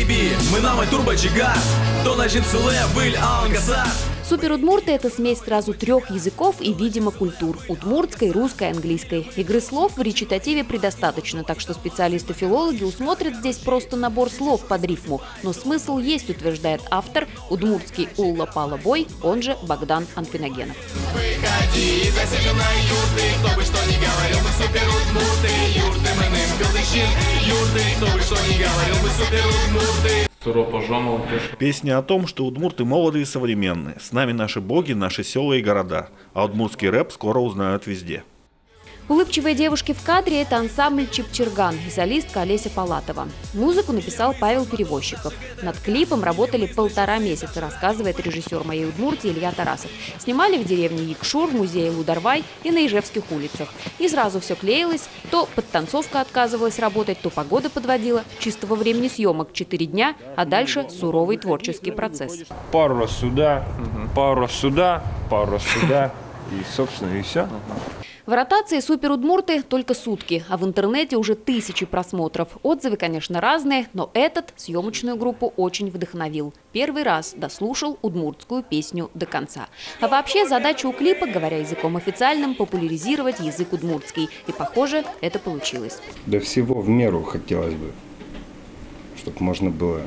бейби, мы намай турбочигар, то нажит суле, быль ангаса. Супер удмурты – это смесь сразу 3 языков и, видимо, культур – удмуртской, русской, английской. Игры слов в речитативе предостаточно, так что специалисты-филологи усмотрят здесь просто набор слов под рифму. Но смысл есть, утверждает автор, удмуртский Улла Пала Бой, он же Богдан Анфиногенов. Выходи из засиженной юрты, кто бы что ни говорил, мы супер удмурты, юрты мы ним пилыщин, юрты, кто бы что ни говорил, мы супер удмурты. Песня о том, что удмурты молодые и современные. С нами наши боги, наши села и города. А удмуртский рэп скоро узнают везде. Улыбчивые девушки в кадре – это ансамбль «Чипчерган» и солистка Олеся Палатова. Музыку написал Павел Перевозчиков. Над клипом работали 1,5 месяца, рассказывает режиссер «Моей Удмуртии» Илья Тарасов. Снимали в деревне Якшур, музее Лударвай и на Ижевских улицах. И сразу все клеилось. То подтанцовка отказывалась работать, то погода подводила. Чистого времени съемок 4 дня, а дальше суровый творческий процесс. Пару раз сюда, пару раз сюда, пару раз сюда. И, собственно, и все. В ротации «Супер удмурты» только сутки, а в интернете уже 1000 просмотров. Отзывы, конечно, разные, но этот съемочную группу очень вдохновил. Первый раз дослушал удмуртскую песню до конца. А вообще задача у клипа, говоря языком официальным, популяризировать язык удмуртский. И, похоже, это получилось. Да всего в меру хотелось бы, чтобы можно было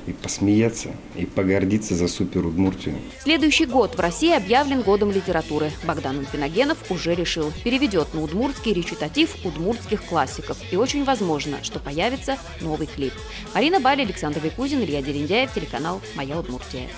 и посмеяться, и погордиться за Супер Удмуртию. Следующий год в России объявлен годом литературы. Богдан Анфиногенов уже решил, переведет на удмуртский речитатив удмуртских классиков. И очень возможно, что появится новый клип. Марина Баль, Александр Викузин, Илья Дерендяев, телеканал «Моя Удмуртия».